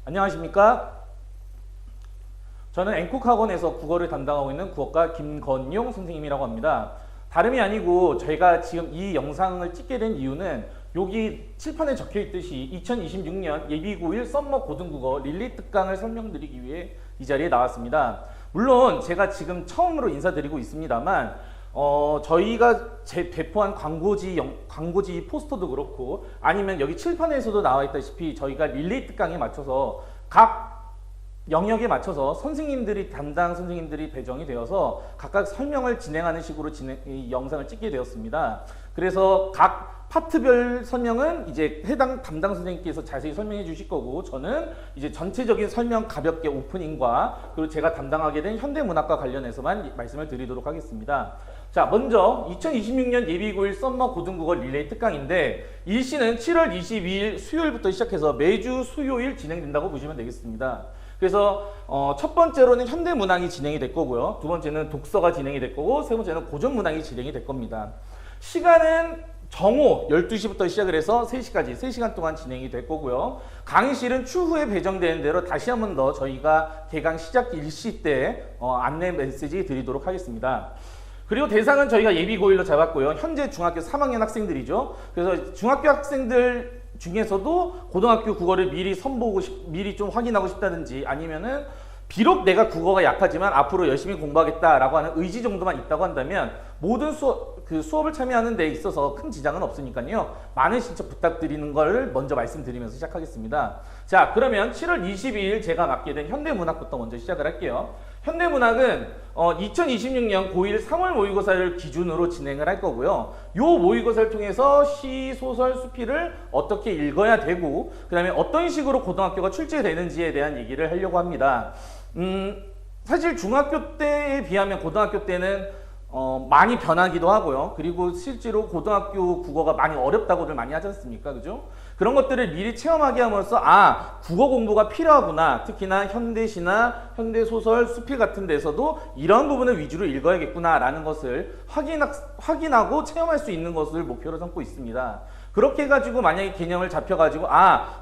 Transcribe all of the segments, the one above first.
안녕하십니까? 저는 앵콕학원에서 국어를 담당하고 있는 국어과 김건용 선생님이라고 합니다. 다름이 아니고 저희가 지금 이 영상을 찍게 된 이유는 여기 칠판에 적혀 있듯이 2026년 예비 고1 썸머 고등국어 릴리 특강을 설명드리기 위해 이 자리에 나왔습니다. 물론 제가 지금 처음으로 인사드리고 있습니다만 저희가 배포한 광고지 포스터도 그렇고 아니면 여기 칠판에서도 나와 있다시피 저희가 릴레이 특강에 맞춰서 각 영역에 맞춰서 담당 선생님들이 배정이 되어서 각각 설명을 진행하는 식으로 이 영상을 찍게 되었습니다. 그래서 각 파트별 설명은 이제 해당 담당 선생님께서 자세히 설명해 주실 거고, 저는 이제 전체적인 설명 가볍게 오프닝과 그리고 제가 담당하게 된 현대문학과 관련해서만 말씀을 드리도록 하겠습니다. 자, 먼저 2026년 예비 고1 썸머 고등국어 릴레이 특강인데 일시는 7월 22일 수요일부터 시작해서 매주 수요일 진행된다고 보시면 되겠습니다. 그래서 첫 번째로는 현대문학이 진행이 될 거고요. 두 번째는 독서가 진행이 될 거고, 세 번째는 고전문학이 진행이 될 겁니다. 시간은 정오 12시부터 시작을 해서 3시까지 3시간 동안 진행이 될 거고요. 강의실은 추후에 배정되는 대로 다시 한 번 더 저희가 개강 시작 일시 때 안내 메시지 드리도록 하겠습니다. 그리고 대상은 저희가 예비 고1로 잡았고요. 현재 중학교 3학년 학생들이죠. 그래서 중학교 학생들 중에서도 고등학교 국어를 미리 좀 확인하고 싶다든지, 아니면은 비록 내가 국어가 약하지만 앞으로 열심히 공부하겠다라고 하는 의지 정도만 있다고 한다면 모든 수업을 참여하는 데 있어서 큰 지장은 없으니까요. 많은 신청 부탁드리는 걸 먼저 말씀드리면서 시작하겠습니다. 자, 그러면 7월 22일 제가 맡게 된 현대문학부터 먼저 시작을 할게요. 현대문학은 2026년 고1 3월 모의고사를 기준으로 진행을 할 거고요. 이 모의고사를 통해서 시, 소설, 수필을 어떻게 읽어야 되고, 그 다음에 어떤 식으로 고등학교가 출제되는지에 대한 얘기를 하려고 합니다. 사실 중학교 때에 비하면 고등학교 때는 많이 변하기도 하고요. 그리고 실제로 고등학교 국어가 많이 어렵다고들 많이 하지 않습니까? 그죠? 그런 것들을 미리 체험하게 함으로써 국어 공부가 필요하구나. 특히나 현대시나 현대소설, 수필 같은 데서도 이런 부분을 위주로 읽어야겠구나 라는 것을 확인하고 체험할 수 있는 것을 목표로 삼고 있습니다. 그렇게 해가지고 만약에 개념을 잡혀가지고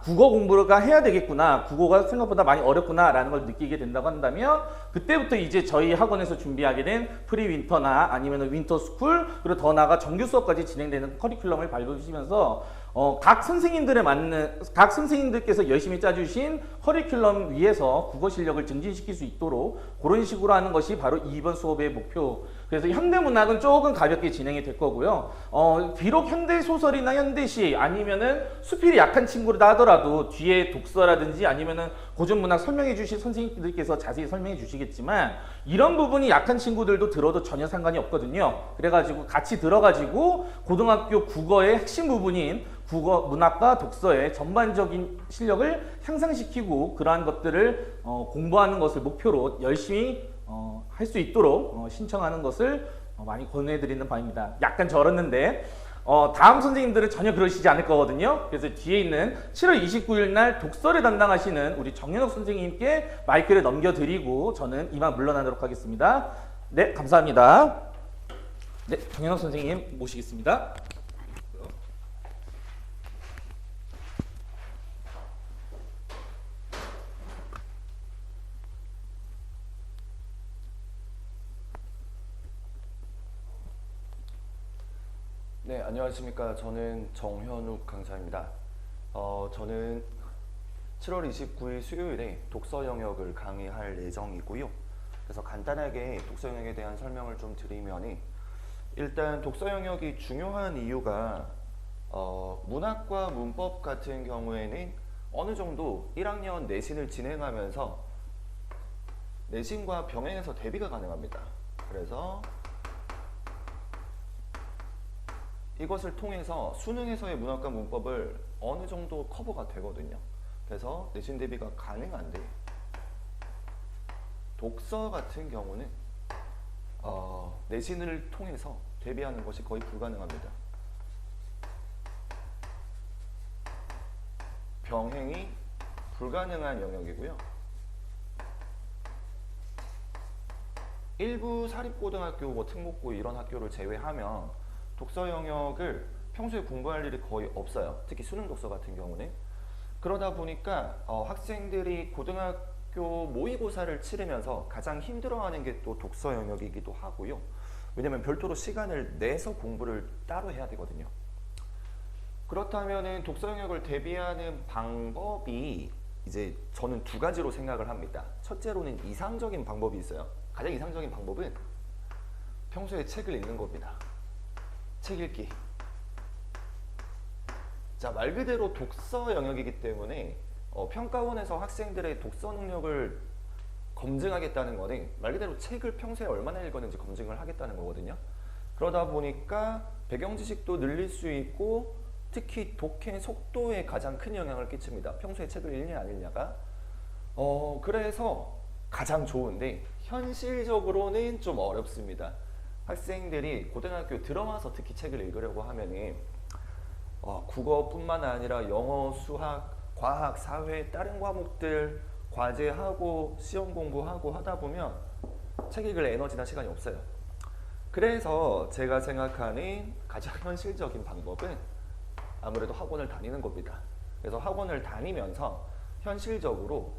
국어 공부가 해야 되겠구나, 국어가 생각보다 많이 어렵구나 라는 걸 느끼게 된다고 한다면 그때부터 이제 저희 학원에서 준비하게 된 프리윈터나 아니면 윈터스쿨, 그리고 더 나아가 정규 수업까지 진행되는 커리큘럼을 밟으시면서 각 선생님들께서 열심히 짜주신 커리큘럼 위에서 국어 실력을 증진시킬 수 있도록 그런 식으로 하는 것이 바로 이번 수업의 목표. 그래서 현대문학은 조금 가볍게 진행이 될 거고요. 비록 현대소설이나 현대시 아니면은 수필이 약한 친구다 하더라도 뒤에 독서라든지 아니면은 고전문학 설명해 주실 선생님들께서 자세히 설명해 주시겠지만 이런 부분이 약한 친구들도 들어도 전혀 상관이 없거든요. 그래가지고 같이 들어가지고 고등학교 국어의 핵심 부분인 국어, 문학과 독서의 전반적인 실력을 향상시키고 그러한 것들을 공부하는 것을 목표로 열심히 할 수 있도록 신청하는 것을 많이 권해드리는 바입니다. 약간 절었는데 다음 선생님들은 전혀 그러시지 않을 거거든요. 그래서 뒤에 있는 7월 29일 날 독서를 담당하시는 우리 정현욱 선생님께 마이크를 넘겨드리고 저는 이만 물러나도록 하겠습니다. 네, 감사합니다. 네, 정현욱 선생님 모시겠습니다. 네, 안녕하십니까. 저는 정현욱 강사입니다. 저는 7월 29일 수요일에 독서 영역을 강의할 예정이고요. 그래서 간단하게 독서 영역에 대한 설명을 좀 드리면, 일단 독서 영역이 중요한 이유가 문학과 문법 같은 경우에는 어느 정도 1학년 내신을 진행하면서 내신과 병행해서 대비가 가능합니다. 그래서 이것을 통해서 수능에서의 문학과 문법을 어느 정도 커버가 되거든요. 그래서 내신 대비가 가능한데, 독서 같은 경우는 내신을 통해서 대비하는 것이 거의 불가능합니다. 병행이 불가능한 영역이고요. 일부 사립고등학교, 특목고 이런 학교를 제외하면 독서 영역을 평소에 공부할 일이 거의 없어요. 특히 수능 독서 같은 경우는. 그러다 보니까 학생들이 고등학교 모의고사를 치르면서 가장 힘들어하는 게 또 독서 영역이기도 하고요. 왜냐면 별도로 시간을 내서 공부를 따로 해야 되거든요. 그렇다면은 독서 영역을 대비하는 방법이 이제 저는 두 가지로 생각을 합니다. 첫째로는 이상적인 방법이 있어요. 가장 이상적인 방법은 평소에 책을 읽는 겁니다. 책 읽기. 자, 말 그대로 독서 영역이기 때문에 평가원에서 학생들의 독서 능력을 검증하겠다는 거는 말 그대로 책을 평소에 얼마나 읽었는지 검증을 하겠다는 거거든요. 그러다 보니까 배경 지식도 늘릴 수 있고 특히 독해 속도에 가장 큰 영향을 끼칩니다. 평소에 책을 읽냐 안 읽냐가. 그래서 가장 좋은데 현실적으로는 좀 어렵습니다. 학생들이 고등학교 들어와서 특히 책을 읽으려고 하면은 국어뿐만 아니라 영어, 수학, 과학, 사회, 다른 과목들 과제하고 시험 공부하고 하다 보면 책 읽을 에너지나 시간이 없어요. 그래서 제가 생각하는 가장 현실적인 방법은 아무래도 학원을 다니는 겁니다. 그래서 학원을 다니면서 현실적으로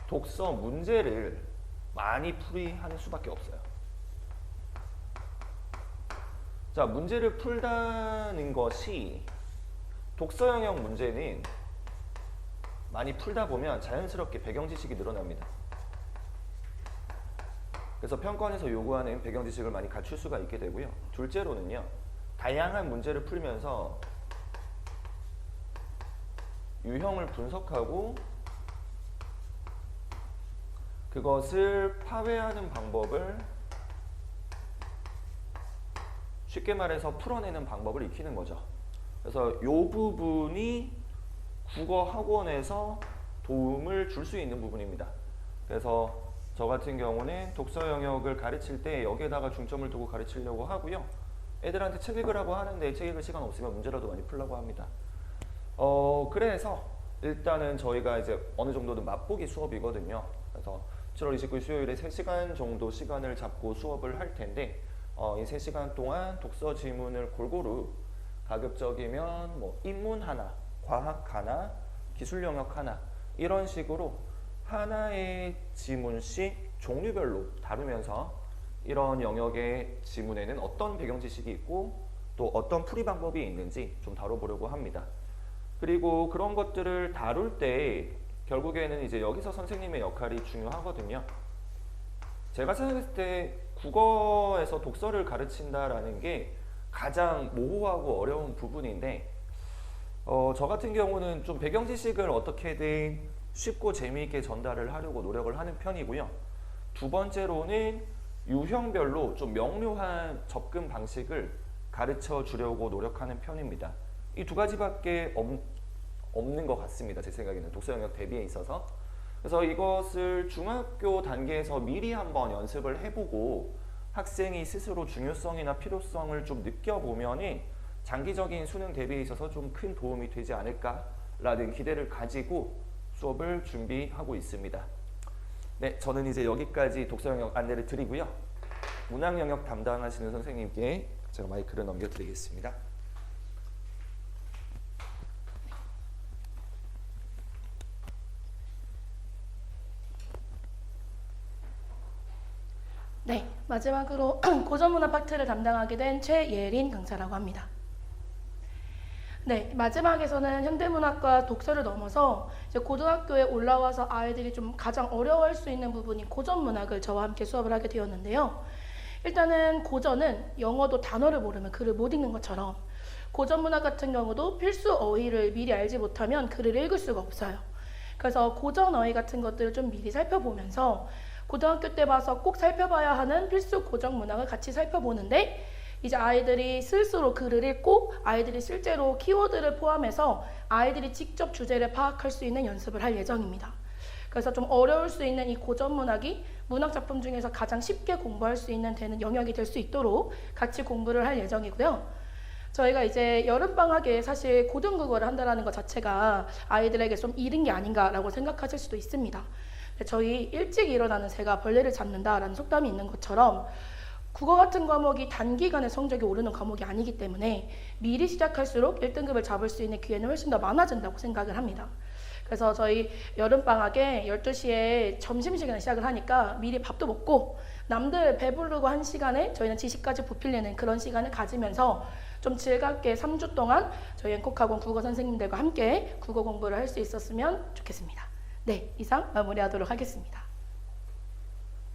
독서 문제를 많이 풀이하는 수밖에 없어요. 자, 문제를 풀다는 것이 독서 영역 문제는 많이 풀다 보면 자연스럽게 배경 지식이 늘어납니다. 그래서 평가원에서 요구하는 배경 지식을 많이 갖출 수가 있게 되고요. 둘째로는요, 다양한 문제를 풀면서 유형을 분석하고 그것을 파괴하는 방법을, 쉽게 말해서 풀어내는 방법을 익히는 거죠. 그래서 이 부분이 국어 학원에서 도움을 줄 수 있는 부분입니다. 그래서 저 같은 경우는 독서 영역을 가르칠 때 여기에다가 중점을 두고 가르치려고 하고요. 애들한테 책 읽으라고 하는데 책 읽을 시간 없으면 문제라도 많이 풀려고 합니다. 그래서 일단은 저희가 이제 어느 정도는 맛보기 수업이거든요. 그래서 7월 29일 수요일에 3시간 정도 시간을 잡고 수업을 할 텐데 이 3시간 동안 독서 지문을 골고루 가급적이면 뭐 인문 하나, 과학 하나, 기술 영역 하나 이런 식으로 하나의 지문씩 종류별로 다루면서 이런 영역의 지문에는 어떤 배경 지식이 있고 또 어떤 풀이 방법이 있는지 좀 다뤄보려고 합니다. 그리고 그런 것들을 다룰 때 결국에는 이제 여기서 선생님의 역할이 중요하거든요. 제가 생각했을 때 국어에서 독서를 가르친다라는 게 가장 모호하고 어려운 부분인데 저 같은 경우는 좀 배경 지식을 어떻게든 쉽고 재미있게 전달을 하려고 노력을 하는 편이고요. 두 번째로는 유형별로 좀 명료한 접근 방식을 가르쳐 주려고 노력하는 편입니다. 이 두 가지밖에 없는 것 같습니다. 제 생각에는 독서 영역 대비에 있어서. 그래서 이것을 중학교 단계에서 미리 한번 연습을 해보고 학생이 스스로 중요성이나 필요성을 좀 느껴보면은 장기적인 수능 대비에 있어서 좀 큰 도움이 되지 않을까라는 기대를 가지고 수업을 준비하고 있습니다. 네, 저는 이제 여기까지 독서 영역 안내를 드리고요. 문학 영역 담당하시는 선생님께 제가 마이크를 넘겨드리겠습니다. 네, 마지막으로 고전문화 파트를 담당하게 된 최예린 강사라고 합니다. 네, 마지막에서는 현대문학과 독서를 넘어서 이제 고등학교에 올라와서 아이들이 좀 가장 어려워할 수 있는 부분인 고전문학을 저와 함께 수업을 하게 되었는데요. 일단은 고전은 영어도 단어를 모르면 글을 못 읽는 것처럼 고전문학 같은 경우도 필수 어휘를 미리 알지 못하면 글을 읽을 수가 없어요. 그래서 고전 어휘 같은 것들을 좀 미리 살펴보면서 고등학교 때 봐서 꼭 살펴봐야 하는 필수 고전 문학을 같이 살펴보는데 이제 아이들이 스스로 글을 읽고 아이들이 실제로 키워드를 포함해서 아이들이 직접 주제를 파악할 수 있는 연습을 할 예정입니다. 그래서 좀 어려울 수 있는 이 고전 문학이 문학 작품 중에서 가장 쉽게 공부할 수 있는 되는 영역이 될 수 있도록 같이 공부를 할 예정이고요. 저희가 이제 여름방학에 사실 고등국어를 한다는 것 자체가 아이들에게 좀 이른 게 아닌가라고 생각하실 수도 있습니다. 저희 일찍 일어나는 새가 벌레를 잡는다라는 속담이 있는 것처럼 국어 같은 과목이 단기간에 성적이 오르는 과목이 아니기 때문에 미리 시작할수록 1등급을 잡을 수 있는 기회는 훨씬 더 많아진다고 생각을 합니다. 그래서 저희 여름방학에 12시에 점심시간에 시작을 하니까 미리 밥도 먹고 남들 배부르고 한 시간에 저희는 지식까지 부필리는 그런 시간을 가지면서 좀 즐겁게 3주 동안 저희 앵콕학원 국어 선생님들과 함께 국어 공부를 할 수 있었으면 좋겠습니다. 네, 이상 마무리하도록 하겠습니다.